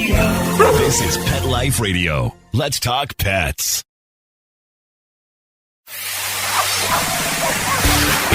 This is Pet Life Radio. Let's talk pets.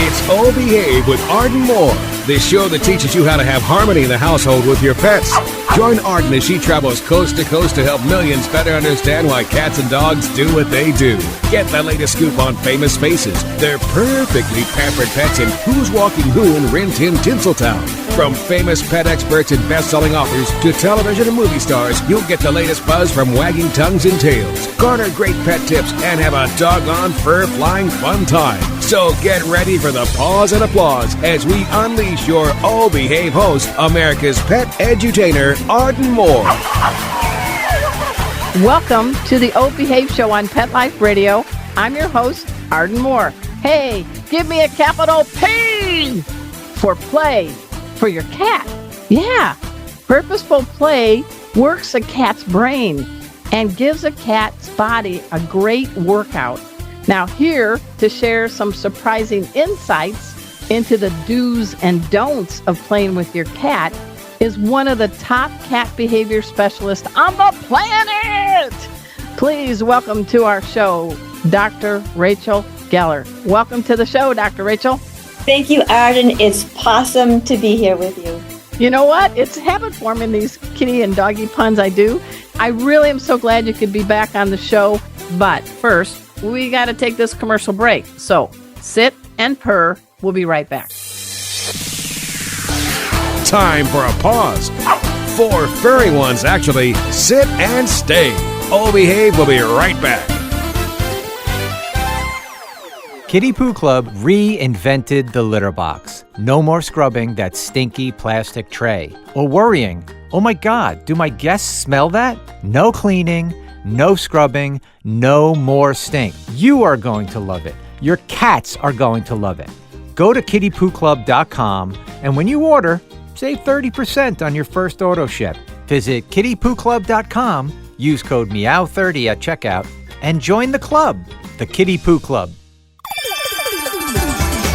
It's Oh Behave with Arden Moore, the show that teaches you how to have harmony in the household with your pets. Join Arden as she travels coast to coast to help millions better understand why cats and dogs do what they do. Get the latest scoop on famous faces, their perfectly pampered pets, and who's walking who in Rin Tin Tinseltown. From famous pet experts and best-selling authors to television and movie stars, you'll get the latest buzz from wagging tongues and tails, garner great pet tips, and have a doggone fur-flying fun time. So get ready for the pause and applause as we unleash your Oh Behave host, America's pet edutainer, Arden Moore. Welcome to the Oh Behave show on Pet Life Radio. I'm your host, Arden Moore. Hey, give me a capital P for play for your cat. Yeah, purposeful play works a cat's brain and gives a cat's body a great workout. Now here to share some surprising insights into the do's and don'ts of playing with your cat is one of the top cat behavior specialists on the planet. Please welcome to our show, Dr. Rachel Geller. Welcome to the show, Dr. Rachel. Thank you, Arden. It's awesome to be here with you. You know what? It's habit forming these kitty and doggy puns I do. I really am so glad you could be back on the show. But first, we got to take this commercial break. So sit and purr. We'll be right back. Time for a pause. 4 furry ones, actually. Sit and stay. Oh Behave will be right back. Kitty Poo Club reinvented the litter box. No more scrubbing that stinky plastic tray. Or worrying, oh my God, do my guests smell that? No cleaning, no scrubbing, no more stink. You are going to love it. Your cats are going to love it. Go to kittypooclub.com and when you order, save 30% on your first auto ship. Visit kittypooclub.com, use code MEOW30 at checkout, and join the club, the Kitty Poo Club.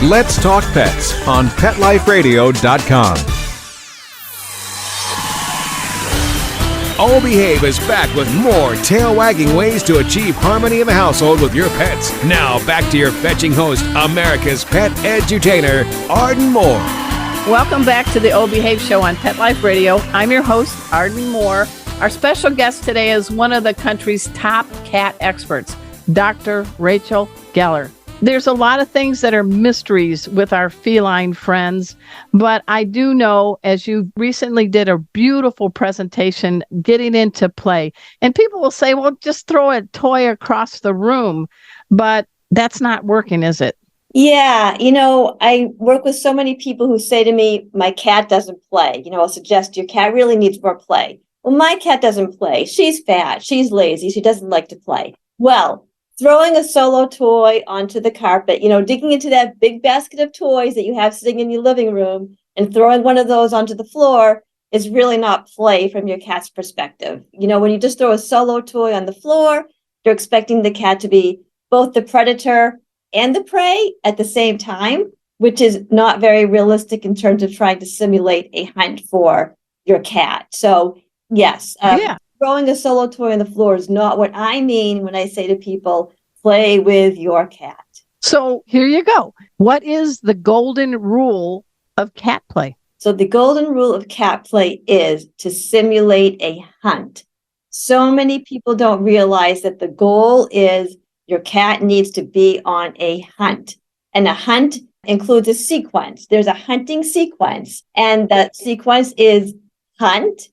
Let's talk pets on PetLifeRadio.com. Oh Behave is back with more tail-wagging ways to achieve harmony in the household with your pets. Now back to your fetching host, America's pet edutainer, Arden Moore. Welcome back to the Oh Behave show on Pet Life Radio. I'm your host, Arden Moore. Our special guest today is one of the country's top cat experts, Dr. Rachel Geller. There's a lot of things that are mysteries with our feline friends, but I do know, as you recently did a beautiful presentation getting into play, and people will say, well, just throw a toy across the room, but that's not working, is it? Yeah, I work with so many people who say to me, my cat doesn't play. I'll suggest your cat really needs more play. Well, my cat doesn't play. She's fat. She's lazy. She doesn't like to play. Well, throwing a solo toy onto the carpet, digging into that big basket of toys that you have sitting in your living room and throwing one of those onto the floor is really not play from your cat's perspective. When you just throw a solo toy on the floor, you're expecting the cat to be both the predator and the prey at the same time, which is not very realistic in terms of trying to simulate a hunt for your cat. So, yes. Throwing a solo toy on the floor is not what I mean when I say to people, play with your cat. So here you go. What is the golden rule of cat play? So the golden rule of cat play is to simulate a hunt. So many people don't realize that the goal is your cat needs to be on a hunt. And a hunt includes a sequence. There's a hunting sequence. And that sequence is hunt,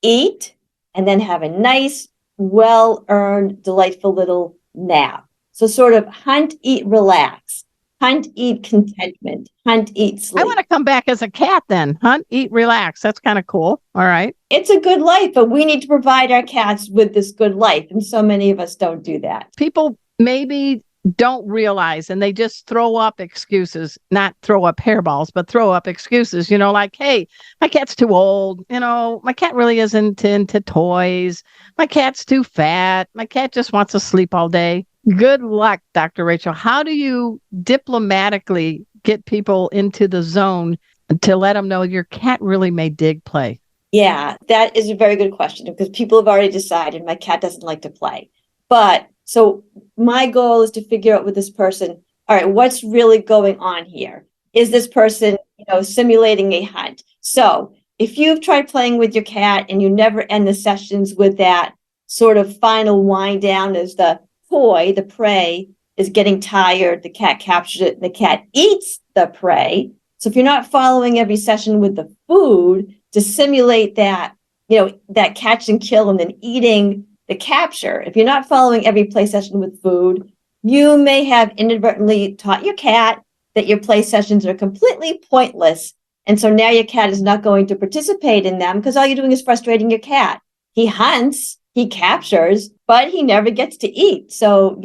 eat, and then have a nice, well-earned, delightful little nap. So sort of hunt, eat, relax. Hunt, eat, contentment. Hunt, eat, sleep. I want to come back as a cat then. Hunt, eat, relax. That's kind of cool. All right. It's a good life, but we need to provide our cats with this good life. And so many of us don't do that. People maybe don't realize, and they just throw up excuses, not throw up hairballs, but throw up excuses, like, hey, my cat's too old. My cat really isn't into toys. My cat's too fat. My cat just wants to sleep all day. Good luck, Dr. Rachel. How do you diplomatically get people into the zone to let them know your cat really may dig play? Yeah, that is a very good question because people have already decided my cat doesn't like to play. But so my goal is to figure out with this person, all right, what's really going on here? Is this person, simulating a hunt? So if you've tried playing with your cat and you never end the sessions with that sort of final wind down as the toy, the prey, is getting tired, the cat captures it, and the cat eats the prey. So if you're not following every session with the food to simulate that, that catch and kill and then eating the capture, if you're not following every play session with food, you may have inadvertently taught your cat that your play sessions are completely pointless. And so now your cat is not going to participate in them because all you're doing is frustrating your cat. He hunts, he captures, but he never gets to eat. So,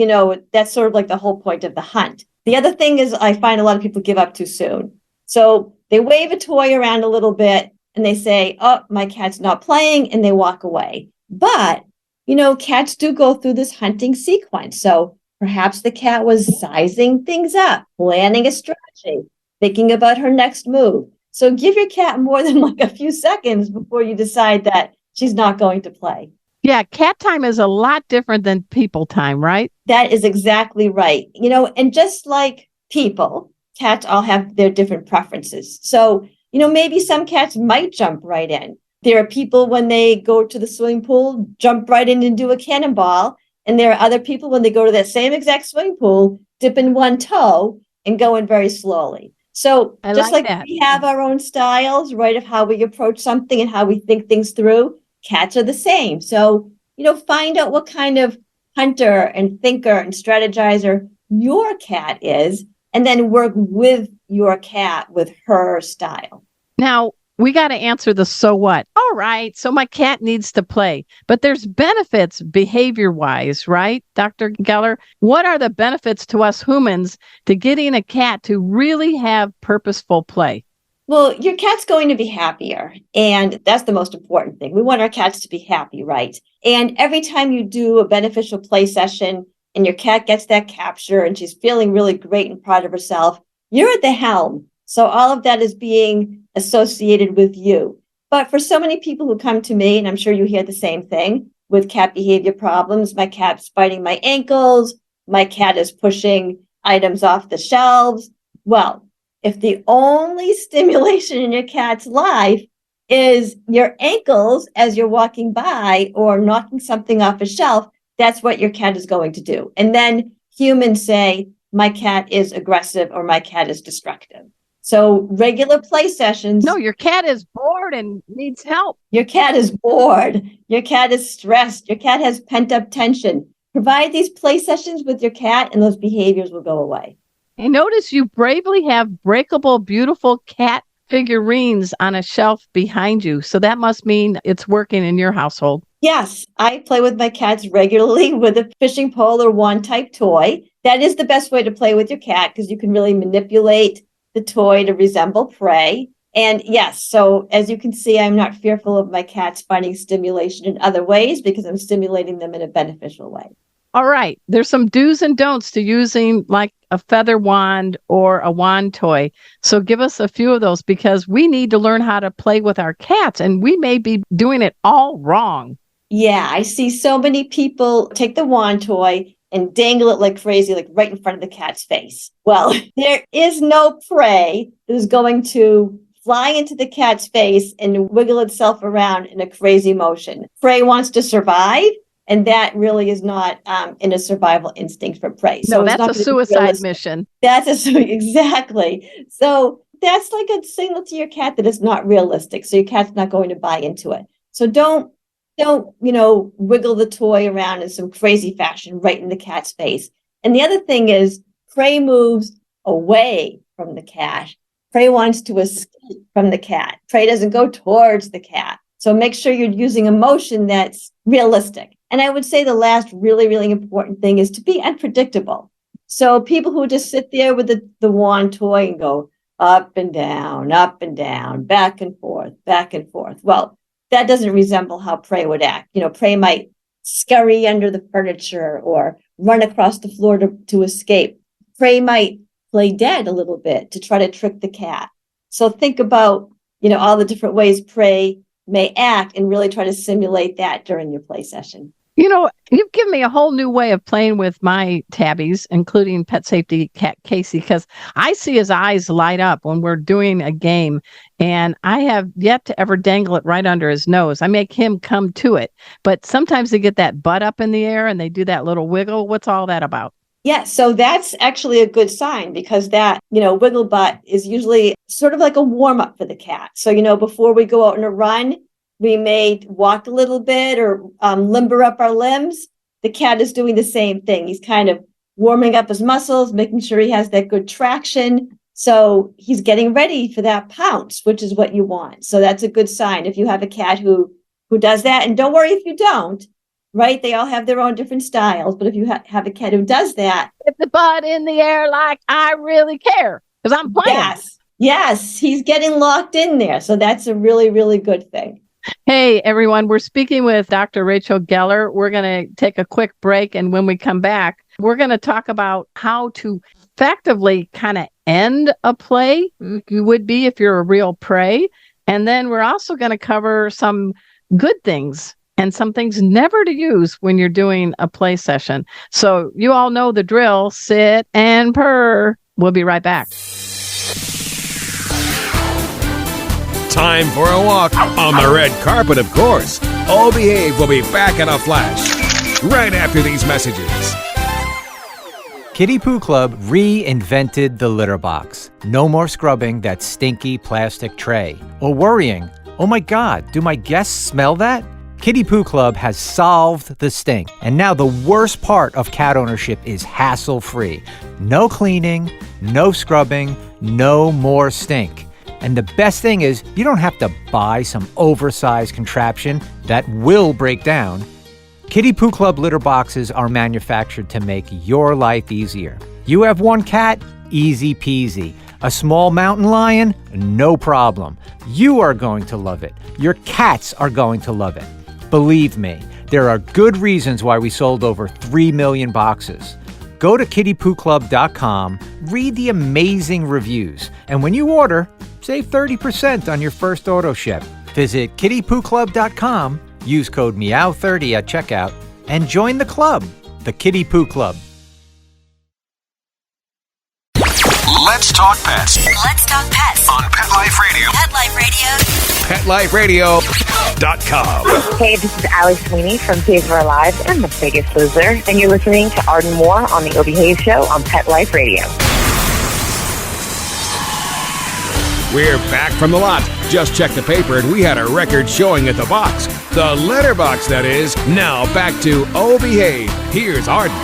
that's sort of like the whole point of the hunt. The other thing is I find a lot of people give up too soon. So they wave a toy around a little bit and they say, oh, my cat's not playing, and they walk away. But, cats do go through this hunting sequence. So perhaps the cat was sizing things up, planning a strategy, thinking about her next move. So give your cat more than like a few seconds before you decide that she's not going to play. Yeah, cat time is a lot different than people time, right? That is exactly right. And just like people, cats all have their different preferences. So, maybe some cats might jump right in. There are people when they go to the swimming pool, jump right in and do a cannonball. And there are other people when they go to that same exact swimming pool, dip in one toe and go in very slowly. So just like that. We have our own styles, right, of how we approach something and how we think things through, cats are the same. So, find out what kind of hunter and thinker and strategizer your cat is, and then work with your cat with her style. Now, we got to answer the so what. All right, so my cat needs to play, but there's benefits behavior-wise, right, Dr. Geller? What are the benefits to us humans to getting a cat to really have purposeful play? Well, your cat's going to be happier, and that's the most important thing. We want our cats to be happy, right? And every time you do a beneficial play session and your cat gets that capture and she's feeling really great and proud of herself, you're at the helm. So all of that is being associated with you. But for so many people who come to me, and I'm sure you hear the same thing with cat behavior problems, my cat's biting my ankles, my cat is pushing items off the shelves. Well, if the only stimulation in your cat's life is your ankles as you're walking by or knocking something off a shelf, that's what your cat is going to do. And then humans say, my cat is aggressive or my cat is destructive. So regular play sessions. No, your cat is bored and needs help. Your cat is bored. Your cat is stressed. Your cat has pent up tension. Provide these play sessions with your cat and those behaviors will go away. And notice you bravely have breakable, beautiful cat figurines on a shelf behind you. So that must mean it's working in your household. Yes, I play with my cats regularly with a fishing pole or wand type toy. That is the best way to play with your cat because you can really manipulate the toy to resemble prey. And yes, so as you can see, I'm not fearful of my cats finding stimulation in other ways because I'm stimulating them in a beneficial way. All right. There's some do's and don'ts to using like a feather wand or a wand toy. So give us a few of those because we need to learn how to play with our cats and we may be doing it all wrong. Yeah, I see so many people take the wand toy and dangle it like crazy, like right in front of the cat's face. Well, there is no prey that is going to fly into the cat's face and wiggle itself around in a crazy motion. Prey wants to survive, and that really is not in a survival instinct for prey. So no, that's a suicide mission. Exactly. So that's like a signal to your cat that it's not realistic. So your cat's not going to buy into it. So don't wiggle the toy around in some crazy fashion right in the cat's face. And the other thing is prey moves away from the cat. Prey wants to escape from the cat. Prey doesn't go towards the cat. So make sure you're using a motion that's realistic. And I would say the last really, really important thing is to be unpredictable. So people who just sit there with the wand toy and go up and down, back and forth, back and forth. Well, that doesn't resemble how prey would act. Prey might scurry under the furniture or run across the floor to escape. Prey might play dead a little bit to try to trick the cat. So think about, all the different ways prey may act and really try to simulate that during your play session. You know, you've given me a whole new way of playing with my tabbies, including pet safety cat Casey, because I see his eyes light up when we're doing a game, and I have yet to ever dangle it right under his nose. I make him come to it, but sometimes they get that butt up in the air and they do that little wiggle. What's all that about? Yeah, so that's actually a good sign because that, wiggle butt is usually sort of like a warm up for the cat. So, before we go out on a run, we may walk a little bit or limber up our limbs. The cat is doing the same thing. He's kind of warming up his muscles, making sure he has that good traction. So he's getting ready for that pounce, which is what you want. So that's a good sign if you have a cat who does that. And don't worry if you don't, right? They all have their own different styles. But if you have a cat who does that. Get the butt in the air like I really care because I'm playing. Yes, he's getting locked in there. So that's a really, really good thing. Hey, everyone, we're speaking with Dr. Rachel Geller. We're going to take a quick break. And when we come back, we're going to talk about how to effectively kind of end a play. You would be if you're a real prey. And then we're also going to cover some good things and some things never to use when you're doing a play session. So you all know the drill. Sit and purr. We'll be right back. Time for a walk on the red carpet, of course. Oh Behave will be back in a flash right after these messages. Kitty Poo Club reinvented the litter box. No more scrubbing that stinky plastic tray. Or worrying, oh my God, do my guests smell that? Kitty Poo Club has solved the stink. And now the worst part of cat ownership is hassle-free. No cleaning, no scrubbing, no more stink. And the best thing is, you don't have to buy some oversized contraption that will break down. Kitty Poo Club litter boxes are manufactured to make your life easier. You have one cat? Easy peasy. A small mountain lion? No problem. You are going to love it. Your cats are going to love it. Believe me, there are good reasons why we sold over 3 million boxes. Go to kittypooclub.com, read the amazing reviews, and when you order, save 30% on your first auto ship. Visit kittypooclub.com, use code MEOW30 at checkout, and join the club, the Kitty Poo Club. Let's talk pets. Let's talk pets On Pet Life Radio. Pet Life Radio. PetLifeRadio.com. Hey, this is Allie Sweeney from Pigs of Our Lives and The Biggest Loser, and you're listening to Arden Moore on the O Behave Show on Pet Life Radio. We're back from the lot. Just checked the paper and we had a record showing at the box. The litter box, that is. Now back to Oh Behave. Here's Arden.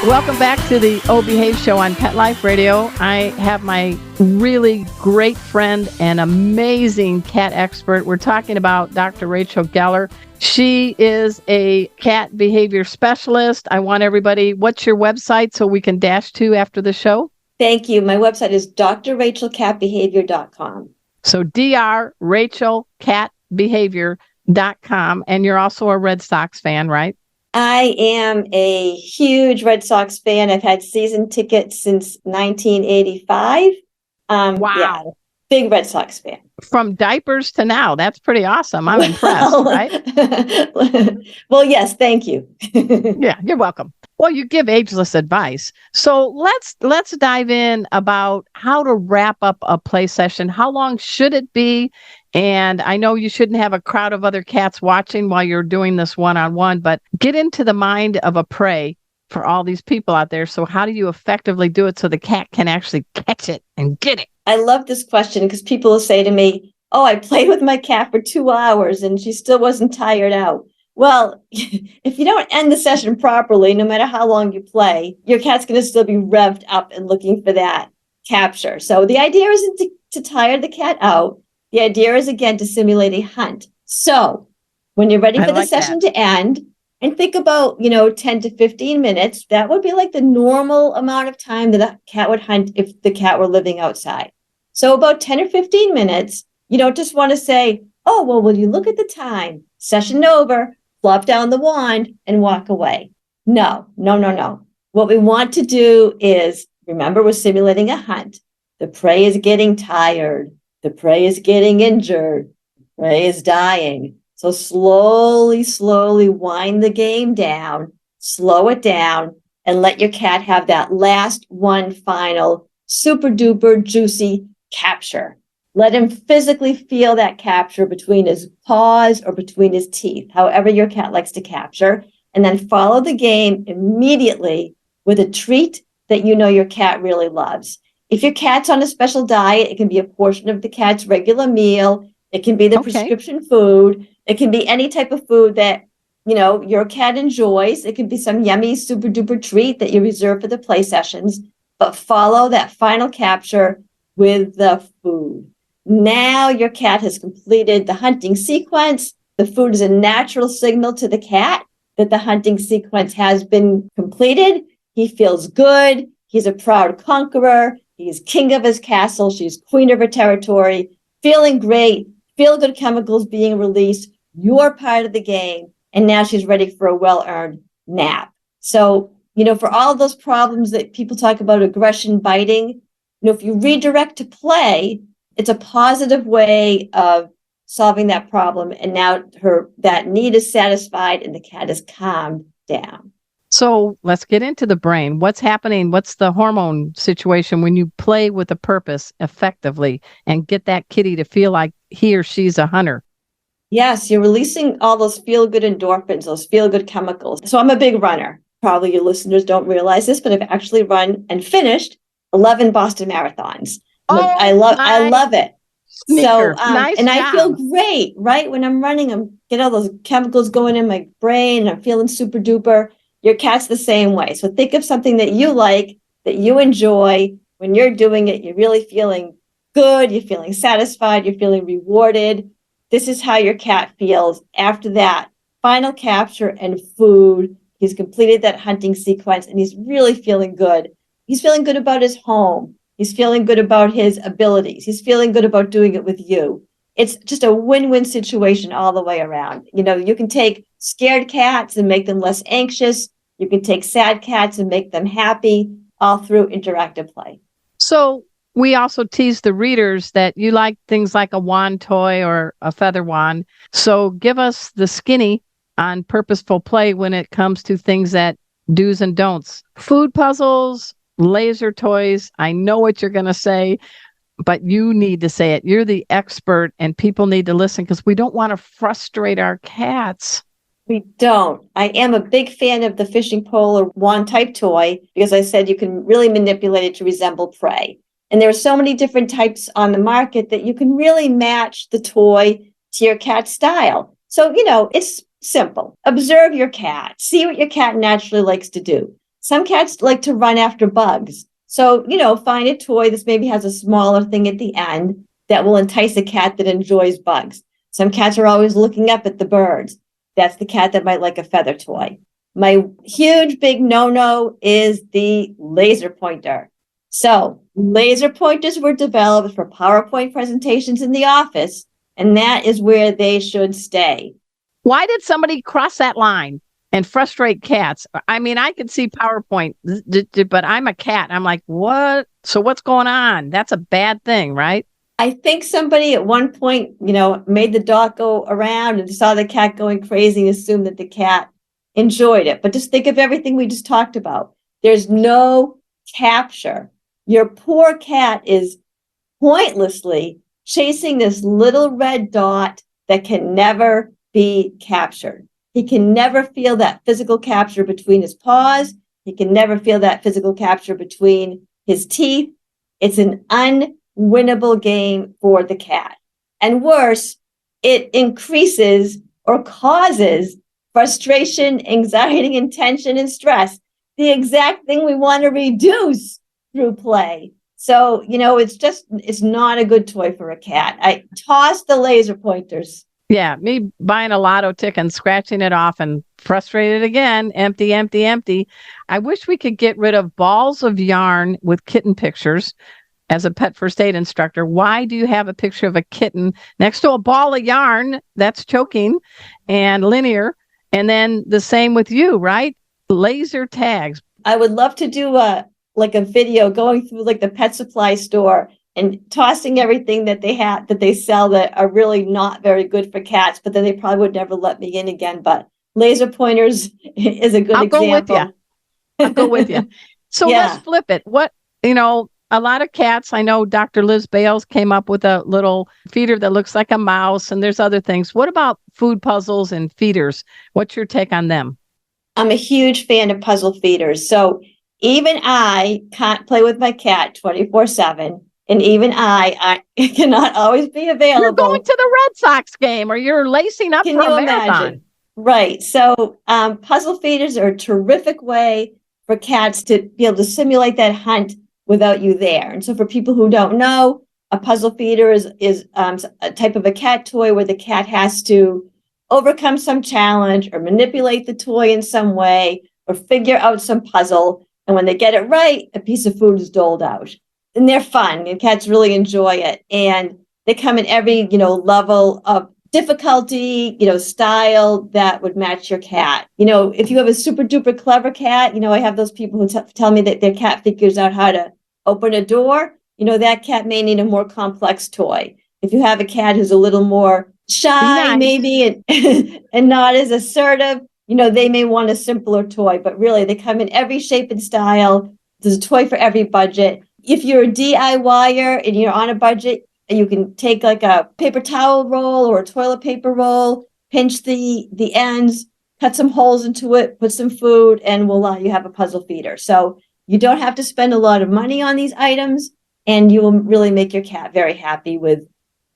Welcome back to the O Behave Show on Pet Life Radio. I have my really great friend and amazing cat expert. We're talking about Dr. Rachel Geller. She is a cat behavior specialist. I want everybody, what's your website so we can dash to after the show? Thank you. My website is drrachelcatbehavior.com. So drrachelcatbehavior.com. And you're also a Red Sox fan, right? I am a huge Red Sox fan. I've had season tickets since 1985. Wow. Yeah, big Red Sox fan. From diapers to now. That's pretty awesome. I'm impressed, right? Well, yes, thank you. Yeah, you're welcome. Well, you give ageless advice. So let's dive in about how to wrap up a play session. How long should it be? And I know you shouldn't have a crowd of other cats watching while you're doing this one-on-one, but get into the mind of a prey for all these people out there. So how do you effectively do it so the cat can actually catch it and get it? I love this question because people will say to me, oh, I played with my cat for 2 hours and she still wasn't tired out. Well, if you don't end the session properly, no matter how long you play, your cat's going to still be revved up and looking for that capture. So the idea isn't to tire the cat out. The idea is, again, to simulate a hunt. So when you're ready for the session to end, and think about, 10 to 15 minutes, that would be like the normal amount of time that a cat would hunt if the cat were living outside. So about 10 or 15 minutes, you don't just want to say, oh, well, will you look at the time? Session over, flop down the wand and walk away. No. What we want to do is, remember, we're simulating a hunt. The prey is getting tired. The prey is getting injured. Ray is dying. So slowly wind the game down, slow it down, and let your cat have that last one final super duper juicy capture. Let him physically feel that capture between his paws or between his teeth, however your cat likes to capture, and then follow the game immediately with a treat that you know your cat really loves. If your cat's on a special diet, it can be a portion of the cat's regular meal. It can be the prescription food. It can be any type of food that, your cat enjoys. It can be some yummy, super duper treat that you reserve for the play sessions, but follow that final capture with the food. Now your cat has completed the hunting sequence. The food is a natural signal to the cat that the hunting sequence has been completed. He feels good. He's a proud conqueror. He's king of his castle. She's queen of her territory. Feeling great. Feel good chemicals being released. You're part of the game. And now she's ready for a well-earned nap. So, for all of those problems that people talk about, aggression, biting, if you redirect to play, it's a positive way of solving that problem. And now that need is satisfied and the cat is calmed down. So let's get into the brain. What's happening? What's the hormone situation when you play with a purpose effectively and get that kitty to feel like he or she's a hunter? Yes, you're releasing all those feel-good endorphins, those feel-good chemicals. So I'm a big runner. Probably your listeners don't realize this, but I've actually run and finished 11 Boston marathons. I love it. Sneaker. So, nice and job. I feel great, right? When I'm running, I'm getting all those chemicals going in my brain. I'm feeling super duper. Your cat's the same way. So think of something that you like, that you enjoy. When you're doing it, you're really feeling good. You're feeling satisfied. You're feeling rewarded. This is how your cat feels after that final capture and food. He's completed that hunting sequence and he's really feeling good. He's feeling good about his home. He's feeling good about his abilities. He's feeling good about doing it with you. It's just a win-win situation all the way around. You can take scared cats and make them less anxious. You can take sad cats and make them happy, all through interactive play. So we also tease the readers that you like things like a wand toy or a feather wand. So give us the skinny on purposeful play when it comes to things that do's and don'ts. Food puzzles, laser toys. I know what you're going to say, but you need to say it. You're the expert and people need to listen because we don't want to frustrate our cats. We don't. I am a big fan of the fishing pole or wand type toy because I said you can really manipulate it to resemble prey. And there are so many different types on the market that you can really match the toy to your cat's style. So, it's simple. Observe your cat. See what your cat naturally likes to do. Some cats like to run after bugs. So, find a toy that maybe has a smaller thing at the end that will entice a cat that enjoys bugs. Some cats are always looking up at the birds. That's the cat that might like a feather toy. My huge big no-no is the laser pointer. So laser pointers were developed for PowerPoint presentations in the office, and that is where they should stay. Why did somebody cross that line and frustrate cats? I mean, I could see PowerPoint, but I'm a cat. I'm like, what? So what's going on? That's a bad thing, right? I think somebody at one point, made the dog go around and saw the cat going crazy and assumed that the cat enjoyed it. But just think of everything we just talked about. There's no capture. Your poor cat is pointlessly chasing this little red dot that can never be captured. He can never feel that physical capture between his paws. He can never feel that physical capture between his teeth. It's an unwinnable game for the cat. And worse, it increases or causes frustration, anxiety, and tension and stress, the exact thing we want to reduce through play. So, it's not a good toy for a cat. I toss the laser pointers. Yeah, me buying a lotto ticket and scratching it off and frustrated again, empty, empty, empty. I wish we could get rid of balls of yarn with kitten pictures. As a pet first aid instructor, why do you have a picture of a kitten next to a ball of yarn that's choking and linear? And then the same with you, right? Laser tags. I would love to do a video going through like the pet supply store and tossing everything that they sell that are really not very good for cats, but then they probably would never let me in again. But laser pointers is a good example. I'll go with you. So let's flip it. A lot of cats, I know Dr. Liz Bales came up with a little feeder that looks like a mouse, and there's other things. What about food puzzles and feeders? What's your take on them? I'm a huge fan of puzzle feeders. So even I can't play with my cat 24/7. And even I cannot always be available. You're going to the Red Sox game or you're lacing up for a marathon. Imagine? Right. So puzzle feeders are a terrific way for cats to be able to simulate that hunt without you there. And so for people who don't know, a puzzle feeder is a type of a cat toy where the cat has to overcome some challenge or manipulate the toy in some way or figure out some puzzle. And when they get it right, a piece of food is doled out. And they're fun, and cats really enjoy it. And they come in every, level of difficulty, style that would match your cat. If you have a super duper clever cat, I have those people who tell me that their cat figures out how to open a door. That cat may need a more complex toy. If you have a cat who's a little more shy, maybe, and not as assertive, they may want a simpler toy. But really, they come in every shape and style. There's a toy for every budget. If you're a DIYer and you're on a budget, you can take like a paper towel roll or a toilet paper roll, pinch the ends, cut some holes into it, put some food, and voila, you have a puzzle feeder. So you don't have to spend a lot of money on these items, and you will really make your cat very happy with,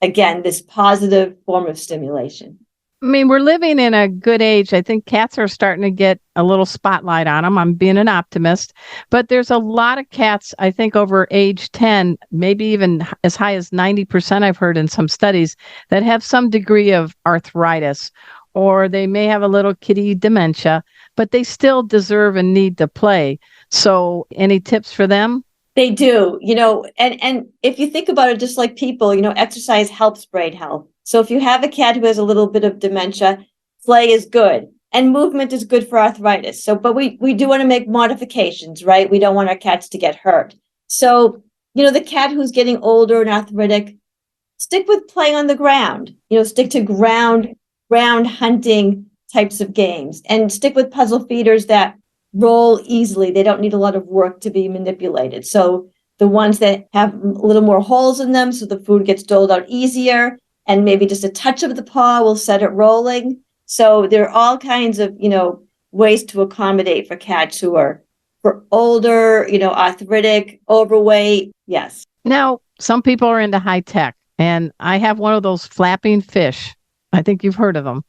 again, this positive form of stimulation. I mean, we're living in a good age. I think cats are starting to get a little spotlight on them. I'm being an optimist. But there's a lot of cats, I think, over age 10, maybe even as high as 90%, I've heard in some studies, that have some degree of arthritis, or they may have a little kitty dementia, but they still deserve and need to play. So any tips for them? They do, and if you think about it, just like people, exercise helps brain health. So if you have a cat who has a little bit of dementia, play is good. And movement is good for arthritis. So, but we do want to make modifications, right? We don't want our cats to get hurt. So, the cat who's getting older and arthritic, stick with playing on the ground. Stick to ground hunting types of games, and stick with puzzle feeders that roll easily. They don't need a lot of work to be manipulated. So the ones that have a little more holes in them, so the food gets doled out easier, and maybe just a touch of the paw will set it rolling. So there are all kinds of, ways to accommodate for cats who are for older, arthritic, overweight. Yes. Now, some people are into high tech, and I have one of those flapping fish. I think you've heard of them.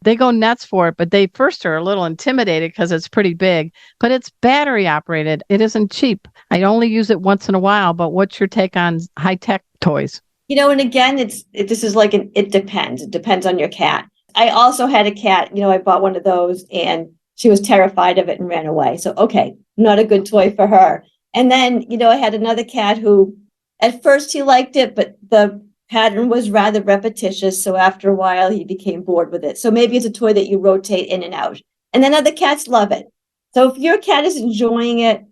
They go nuts for it, but they first are a little intimidated because it's pretty big, but it's battery operated. It isn't cheap. I only use it once in a while, but what's your take on high tech toys? And again, this is like it depends. It depends on your cat. I also had a cat, I bought one of those and she was terrified of it and ran away. So, okay, not a good toy for her. And then, I had another cat who at first he liked it, but the pattern was rather repetitious. So after a while, he became bored with it. So maybe it's a toy that you rotate in and out. And then other cats love it. So if your cat is enjoying it,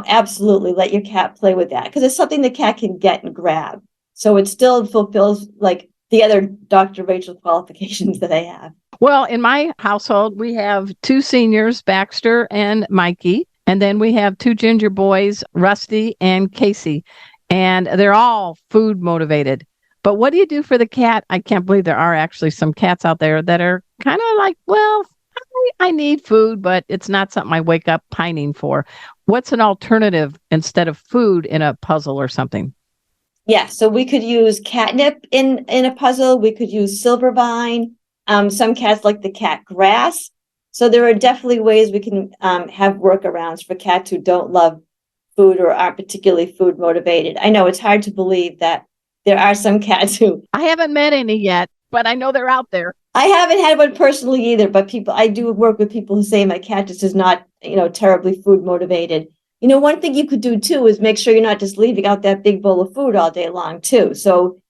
absolutely let your cat play with that, because it's something the cat can get and grab. So it still fulfills like the other Dr. Rachel qualifications that I have. Well, in my household, we have two seniors, Baxter and Mikey. And then we have two ginger boys, Rusty and Casey. And they're all food motivated. But what do you do for the cat? I can't believe there are actually some cats out there that are kind of like, well, I need food, but it's not something I wake up pining for. What's an alternative instead of food in a puzzle or something? Yeah, so we could use catnip in a puzzle. We could use silvervine. Some cats like the cat grass. So there are definitely ways we can have workarounds for cats who don't love food or aren't particularly food motivated. I know it's hard to believe that there are some cats who... I haven't met any yet, but I know they're out there. I haven't had one personally either, but I do work with people who say my cat just is not, terribly food motivated. One thing you could do too is make sure you're not just leaving out that big bowl of food all day long too. So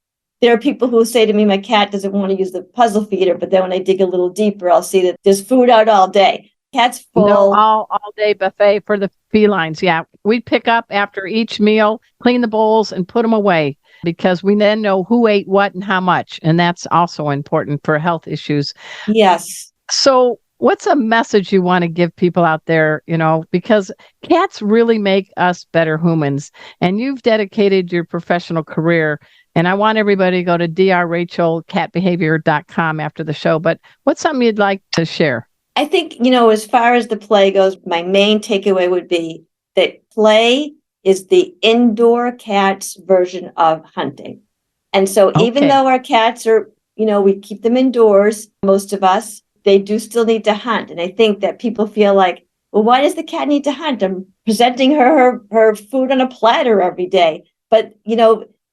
there are people who say to me, my cat doesn't want to use the puzzle feeder, but then when I dig a little deeper, I'll see that there's food out all day. Cats full. No, all day buffet for the felines. Yeah. We pick up after each meal, clean the bowls, and put them away because we then know who ate what and how much. And that's also important for health issues. Yes. So what's a message you want to give people out there, because cats really make us better humans, and you've dedicated your professional career. And I want everybody to go to drrachelcatbehavior.com after the show. But what's something you'd like to share? I think, as far as the play goes, my main takeaway would be that play is the indoor cat's version of hunting. And so even though our cats are, we keep them indoors, most of us, they do still need to hunt. And I think that people feel like, well, why does the cat need to hunt? I'm presenting her food on a platter every day. But,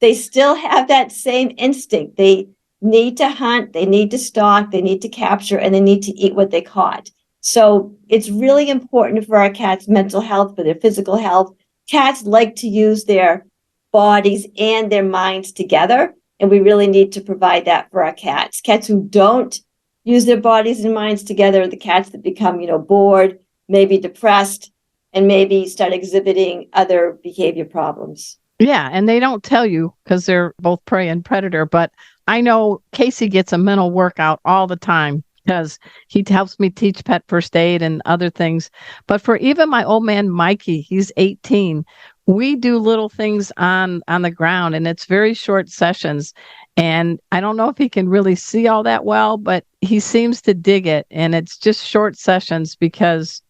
they still have that same instinct. They need to hunt, they need to stalk, they need to capture, and they need to eat what they caught. So it's really important for our cats' mental health, for their physical health. Cats like to use their bodies and their minds together, and we really need to provide that for our cats. Cats who don't use their bodies and minds together are the cats that become, bored, maybe depressed, and maybe start exhibiting other behavior problems. Yeah, and they don't tell you because they're both prey and predator, but I know Casey gets a mental workout all the time because he helps me teach pet first aid and other things. But for even my old man, Mikey, he's 18, we do little things on the ground, and it's very short sessions. And I don't know if he can really see all that well, but he seems to dig it. And it's just short sessions because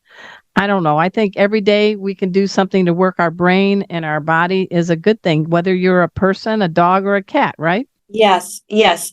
I don't know. I think every day we can do something to work our brain and our body is a good thing, whether you're a person, a dog, or a cat, right? Yes.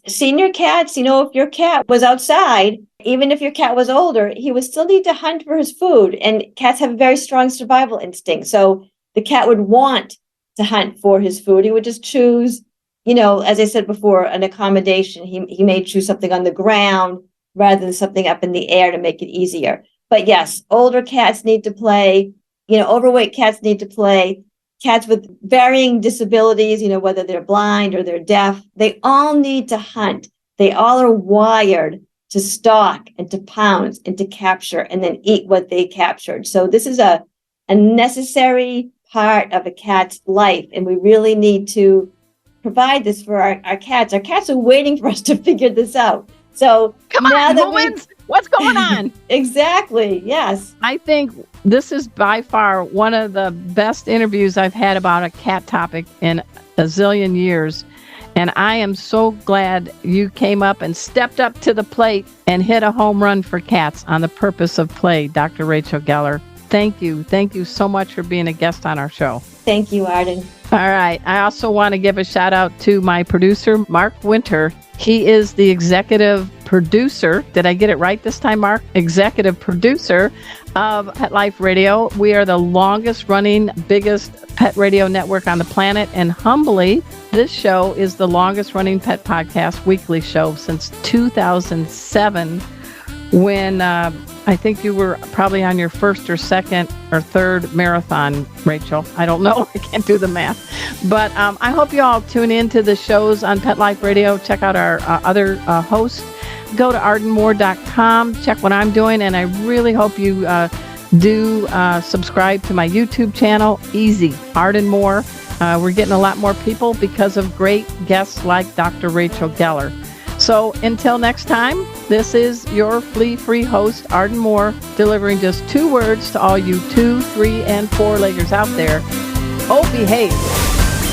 Senior cats, if your cat was outside, even if your cat was older, he would still need to hunt for his food. And cats have a very strong survival instinct. So the cat would want to hunt for his food. He would just choose, as I said before, an accommodation. He may choose something on the ground rather than something up in the air to make it easier. But yes, older cats need to play, overweight cats need to play. Cats with varying disabilities, whether they're blind or they're deaf, they all need to hunt. They all are wired to stalk and to pounce and to capture and then eat what they captured. So this is a necessary part of a cat's life. And we really need to provide this for our cats. Our cats are waiting for us to figure this out. So come on, humans, what's going on? Exactly. Yes. I think this is by far one of the best interviews I've had about a cat topic in a zillion years. And I am so glad you came up and stepped up to the plate and hit a home run for cats on the purpose of play, Dr. Rachel Geller. Thank you. Thank you so much for being a guest on our show. Thank you, Arden. All right. I also want to give a shout out to my producer, Mark Winter. He is the executive producer. Did I get it right this time, Mark? Executive producer of Pet Life Radio. We are the longest running, biggest pet radio network on the planet. And humbly, this show is the longest running pet podcast weekly show since 2007, when I think you were probably on your first or second or third marathon, Rachel. I don't know. I can't do the math. But I hope you all tune in to the shows on Pet Life Radio. Check out our other hosts. Go to ardenmoore.com. Check what I'm doing. And I really hope you do subscribe to my YouTube channel. Easy. Arden Moore. We're getting a lot more people because of great guests like Dr. Rachel Geller. So until next time, this is your flea-free host, Arden Moore, delivering just 2 words to all you 2, 3, and 4-leggers out there. Oh, behave.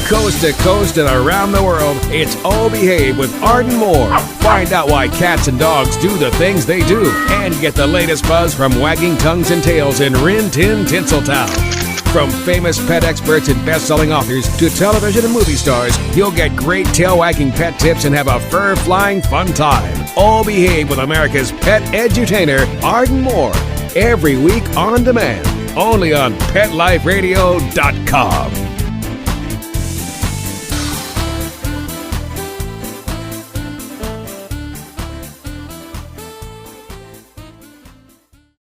Coast to coast and around the world, it's Oh Behave with Arden Moore. Find out why cats and dogs do the things they do and get the latest buzz from wagging tongues and tails in Rin Tin Tinseltown. From famous pet experts and best-selling authors to television and movie stars, you'll get great tail-wagging pet tips and have a fur-flying fun time. All Behave with America's pet edutainer, Arden Moore. Every week on demand, only on PetLifeRadio.com.